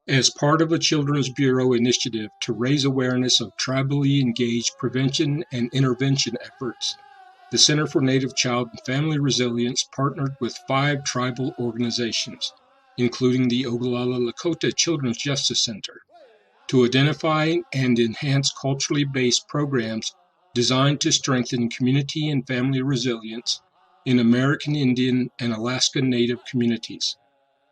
as part of a Children's Bureau initiative to raise awareness of tribally engaged prevention and intervention efforts. The Center for Native Child and Family Resilience partnered with 5 tribal organizations, including the Oglala Lakota Children's Justice Center, to identify and enhance culturally based programs designed to strengthen community and family resilience in American Indian and Alaska Native communities.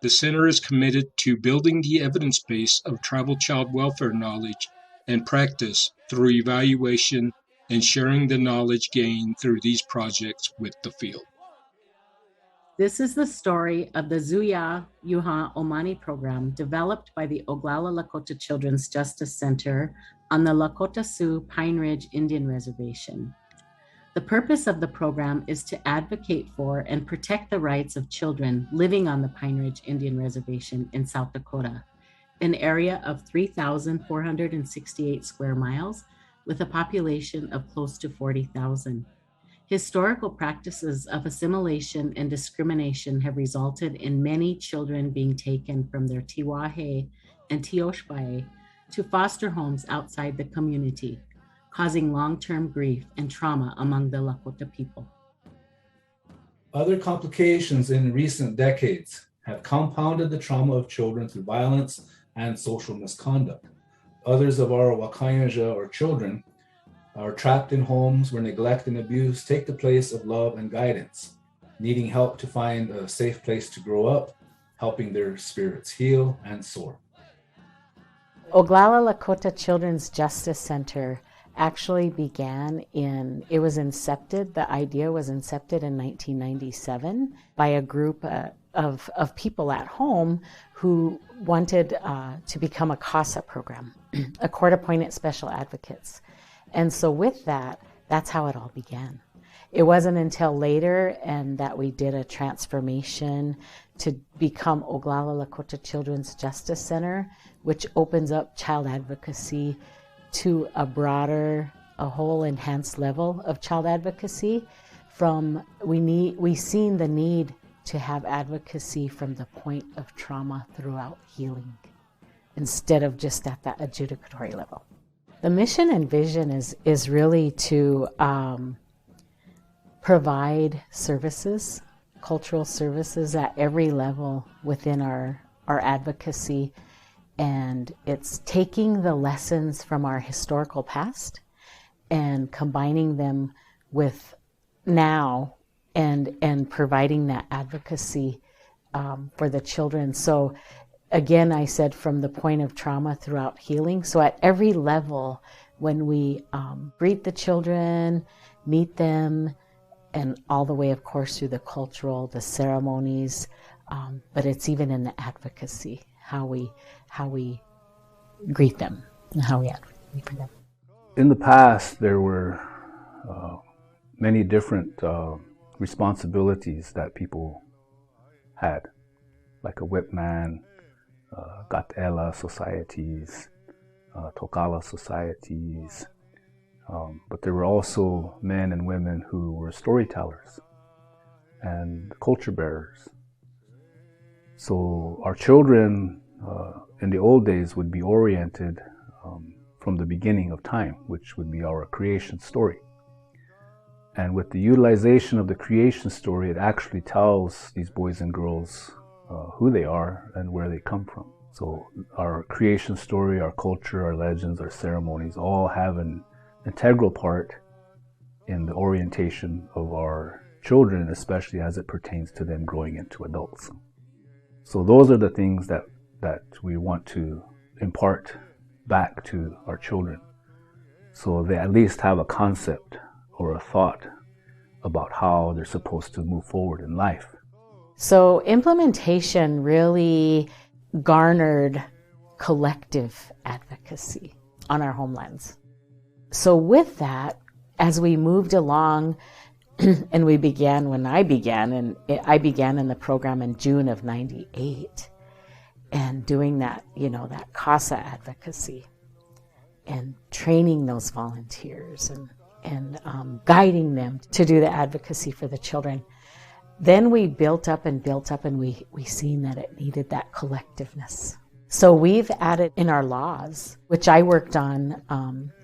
The center is committed to building the evidence base of tribal child welfare knowledge and practice through evaluation and sharing the knowledge gained through these projects with the field. This is the story of the Zuya Yuhan O'mani Program developed by the Oglala Lakota Children's Justice Center on the Lakota Sioux Pine Ridge Indian Reservation. The purpose of the program is to advocate for and protect the rights of children living on the Pine Ridge Indian Reservation in South Dakota, an area of 3,468 square miles with a population of close to 40,000. Historical practices of assimilation and discrimination have resulted in many children being taken from their Tiwahe and Tioshbae to foster homes outside the community, causing long-term grief and trauma among the Lakota people. Other complications in recent decades have compounded the trauma of children through violence and social misconduct. Others of our Wakayanja or children are trapped in homes where neglect and abuse take the place of love and guidance, needing help to find a safe place to grow up, helping their spirits heal and soar. Oglala Lakota Children's Justice Center actually the idea was incepted in 1997 by a group of people at home who wanted to become a CASA program, a court-appointed special advocates. And so with that, that's how it all began. It wasn't until later and that we did a transformation to become Oglala Lakota Children's Justice Center, which opens up child advocacy to a whole enhanced level of child advocacy. We seen the need to have advocacy from the point of trauma throughout healing, instead of just at that adjudicatory level. The mission and vision is really to provide services, cultural services at every level within our advocacy. And it's taking the lessons from our historical past and combining them with now and providing that advocacy for the children. So again, I said from the point of trauma throughout healing. So at every level, when we greet the children, meet them, and all the way, of course, through the cultural, the ceremonies, but it's even in the advocacy, how we greet them and how we advocate for them. In the past, there were many different responsibilities that people had, like a whip man, Gat'ela societies, Tokala societies, but there were also men and women who were storytellers and culture bearers. So our children in the old days would be oriented from the beginning of time, which would be our creation story. And with the utilization of the creation story, it actually tells these boys and girls who they are and where they come from. So our creation story, our culture, our legends, our ceremonies all have an integral part in the orientation of our children, especially as it pertains to them growing into adults. So those are the things that we want to impart back to our children, so they at least have a concept or a thought about how they're supposed to move forward in life. So implementation really garnered collective advocacy on our homelands. So with that, as we moved along, and I began in the program in June of '98, and doing that, that CASA advocacy and training those volunteers and guiding them to do the advocacy for the children. Then we built up and we seen that it needed that collectiveness. So we've added in our laws, which I worked on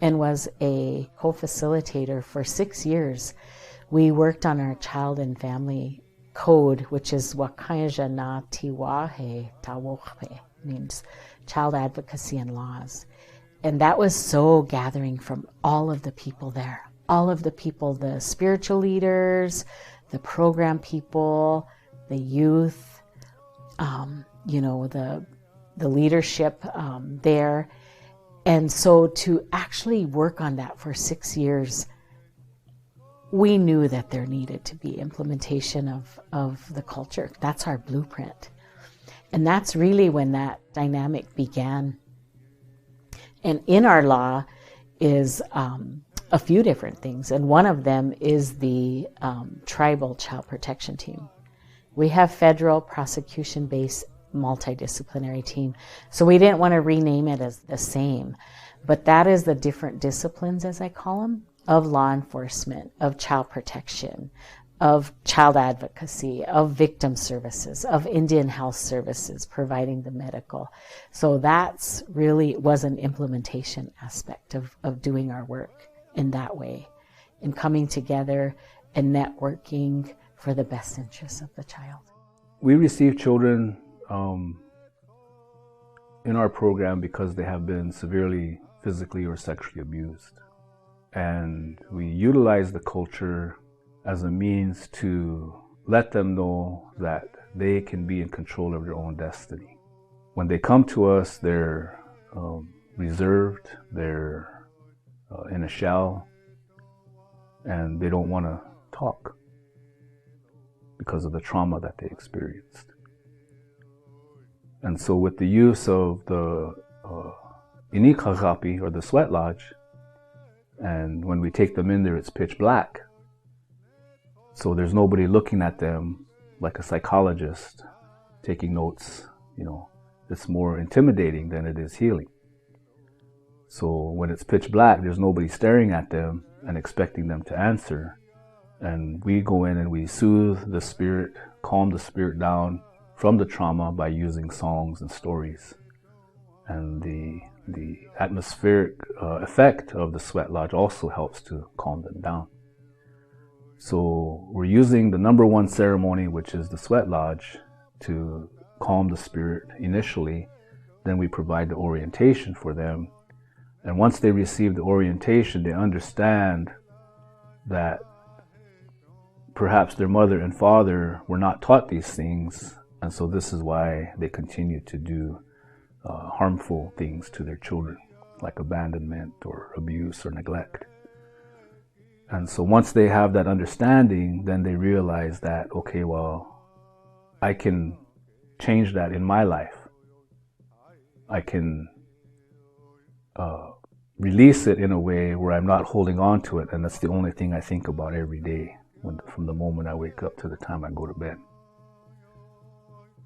and was a co-facilitator for 6 years. We worked on our child and family code, which is Wakaja na Tiwahe Tawohpe, means child advocacy and laws. And that was so gathering from all of the people there, all of the people, the spiritual leaders, the program people, the youth, the leadership there. And so to actually work on that for 6 years, we knew that there needed to be implementation of the culture. That's our blueprint. And that's really when that dynamic began. And in our law is a few different things. And one of them is the tribal child protection team. We have federal prosecution-based multidisciplinary team. So we didn't want to rename it as the same. But that is the different disciplines, as I call them, of law enforcement, of child protection, of child advocacy, of victim services, of Indian health services, providing the medical. So that's really was an implementation aspect of doing our work in that way, and coming together and networking for the best interests of the child. We receive children in our program because they have been severely physically or sexually abused. And we utilize the culture as a means to let them know that they can be in control of their own destiny. When they come to us, they're reserved, they're in a shell, and they don't want to talk because of the trauma that they experienced. And so with the use of the inikagapi, or the sweat lodge, and when we take them in there, it's pitch black. So there's nobody looking at them like a psychologist taking notes. It's more intimidating than it is healing. So when it's pitch black, there's nobody staring at them and expecting them to answer. And we go in and we soothe the spirit, calm the spirit down from the trauma by using songs and stories. And the atmospheric effect of the sweat lodge also helps to calm them down. So we're using the number one ceremony, which is the sweat lodge, to calm the spirit initially. Then we provide the orientation for them. And once they receive the orientation, they understand that perhaps their mother and father were not taught these things. And so this is why they continue to do harmful things to their children, like abandonment or abuse or neglect. And so once they have that understanding, then they realize that, okay, well, I can change that in my life. I can release it in a way where I'm not holding on to it, and that's the only thing I think about every day, from the moment I wake up to the time I go to bed.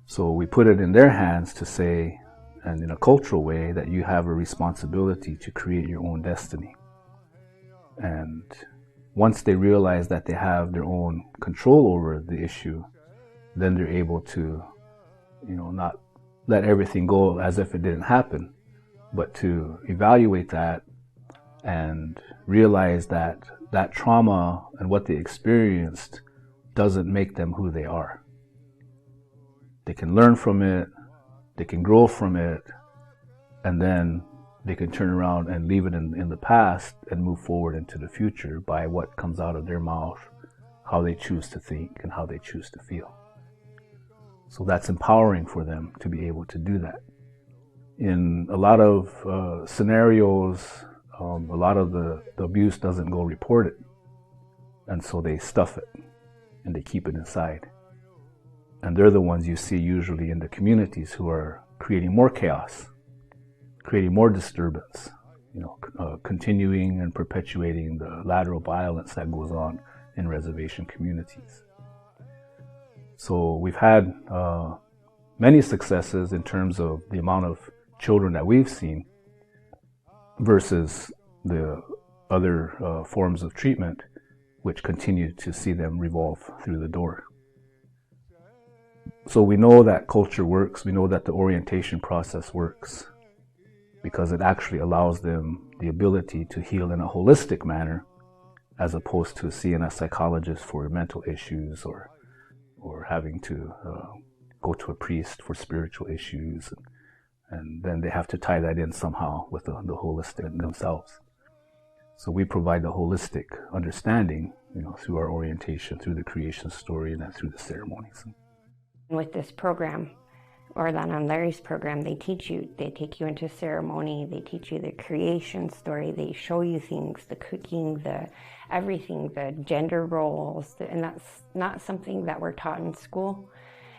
So we put it in their hands to say, and in a cultural way, that you have a responsibility to create your own destiny. And once they realize that they have their own control over the issue, then they're able to, not let everything go as if it didn't happen, but to evaluate that and realize that that trauma and what they experienced doesn't make them who they are. They can learn from it, they can grow from it, and then they can turn around and leave it in the past and move forward into the future by what comes out of their mouth, how they choose to think, and how they choose to feel. So that's empowering for them to be able to do that. In a lot of scenarios, a lot of the abuse doesn't go reported, and so they stuff it and they keep it inside. And they're the ones you see usually in the communities who are creating more chaos, creating more disturbance, continuing and perpetuating the lateral violence that goes on in reservation communities. So we've had many successes in terms of the amount of children that we've seen versus the other forms of treatment, which continue to see them revolve through the door. So we know that culture works. We know that the orientation process works because it actually allows them the ability to heal in a holistic manner, as opposed to seeing a psychologist for mental issues or having to go to a priest for spiritual issues. And then they have to tie that in somehow with the holistic themselves. So we provide the holistic understanding, through our orientation, through the creation story, and then through the ceremonies. With this program, or Lana and Larry's program, they take you into ceremony, they teach you the creation story, they show you things, the cooking, the everything, the gender roles, and that's not something that we're taught in school.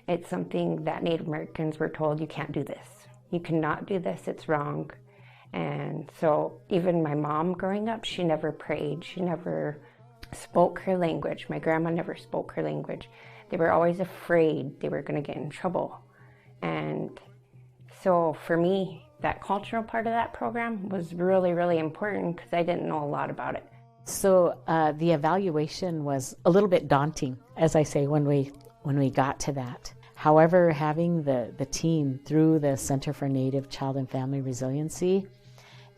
It's something that Native Americans were told, you can't do this. You cannot do this, it's wrong. And so even my mom growing up, she never prayed, she never spoke her language. My grandma never spoke her language. They were always afraid they were going to get in trouble. And so for me, that cultural part of that program was really, really important because I didn't know a lot about it. So the evaluation was a little bit daunting, as I say, when we got to that. However, having the team through the Center for Native Child and Family Resiliency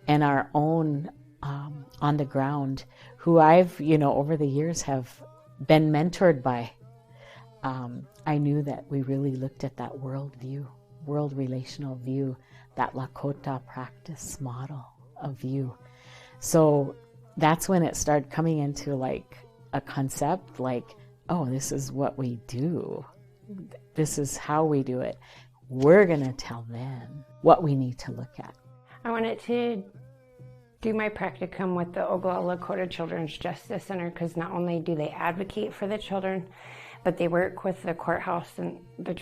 and our own on the ground, who I've, over the years have been mentored by, I knew that we really looked at that world relational view, that Lakota practice model of view. So that's when it started coming into like a concept like, oh, this is what we do. This is how we do it. We're going to tell them what we need to look at. I wanted to do my practicum with the Oglala Lakota Children's Justice Center because not only do they advocate for the children, but they work with the courthouse and the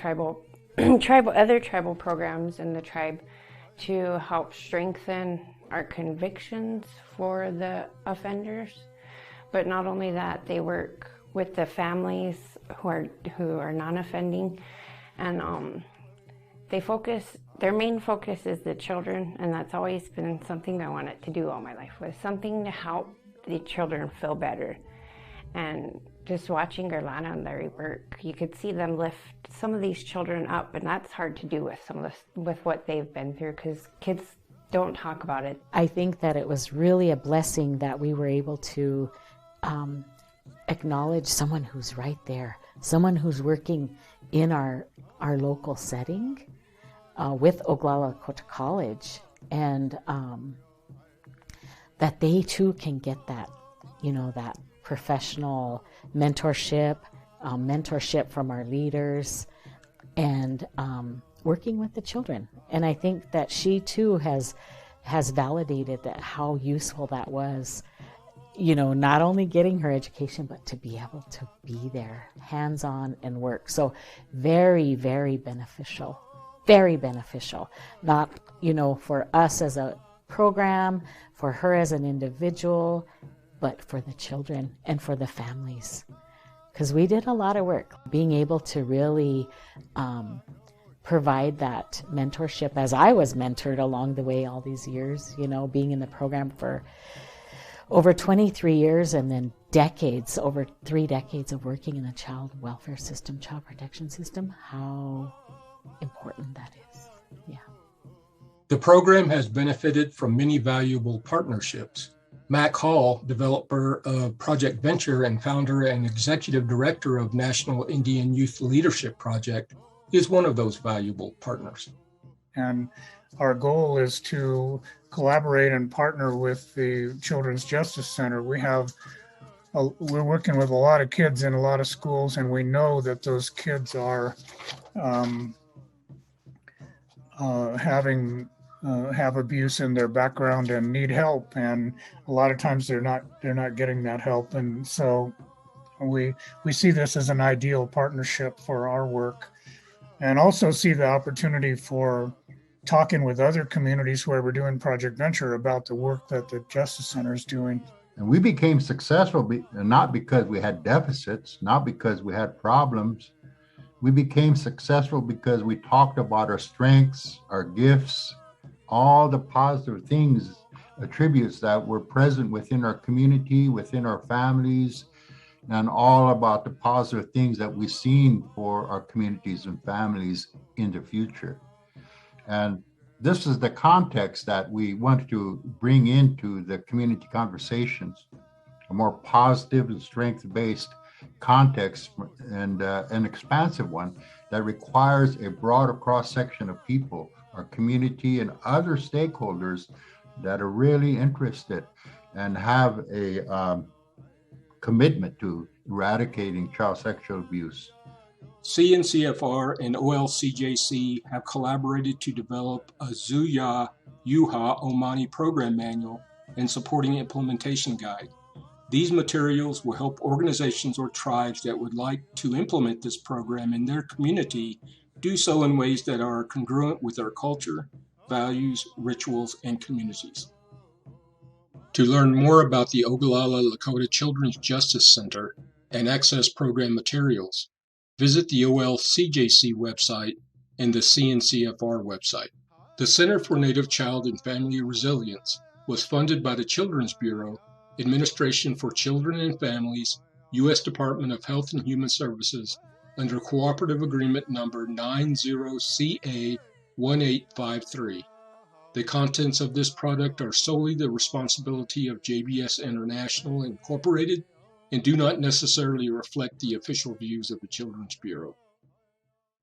other tribal programs in the tribe to help strengthen our convictions for the offenders. But not only that, they work with the families who are non-offending, and their main focus is the children, and that's always been something I wanted to do all my life, was something to help the children feel better. And just watching Oglala and Larry work, you could see them lift some of these children up, and that's hard to do with what they've been through because kids don't talk about it. I think that it was really a blessing that we were able to acknowledge someone who's right there, someone who's working in our local setting with Oglala Lakota College, and that they too can get that, that professional mentorship from our leaders, and working with the children. And I think that she too has validated that how useful that was, not only getting her education, but to be able to be there, hands-on and work. So very, very beneficial, not, for us as a program, for her as an individual, but for the children and for the families. Because we did a lot of work, being able to really provide that mentorship as I was mentored along the way all these years, being in the program for over 23 years and then over 3 decades of working in the child welfare system, child protection system, how important that is. Yeah. The program has benefited from many valuable partnerships. Mac Hall, developer of Project Venture and founder and executive director of National Indian Youth Leadership Project, is one of those valuable partners. And our goal is to collaborate and partner with the Children's Justice Center. We're working with a lot of kids in a lot of schools, and we know that those kids are have abuse in their background and need help, and a lot of times they're not getting that help. And so we see this as an ideal partnership for our work, and also see the opportunity for talking with other communities where we're doing Project Venture about the work that the Justice Center is doing. And we became successful not because we had deficits, not because we had problems. We became successful because we talked about our strengths, our gifts, all the positive things, attributes that were present within our community, within our families, and all about the positive things that we've seen for our communities and families in the future. And this is the context that we want to bring into the community conversations, a more positive and strength-based context and an expansive one that requires a broader cross-section of people, our community and other stakeholders that are really interested and have a commitment to eradicating child sexual abuse. CNCFR and OLCJC have collaborated to develop a Zuya Yuhan O'mani Program manual and supporting implementation guide. These materials will help organizations or tribes that would like to implement this program in their community do so in ways that are congruent with their culture, values, rituals, and communities. To learn more about the Oglala Lakota Children's Justice Center and access program materials, visit the OLCJC website and the CNCFR website. The Center for Native Child and Family Resilience was funded by the Children's Bureau, Administration for Children and Families, U.S. Department of Health and Human Services, under Cooperative Agreement Number 90CA1853. The contents of this product are solely the responsibility of JBS International Incorporated and do not necessarily reflect the official views of the Children's Bureau.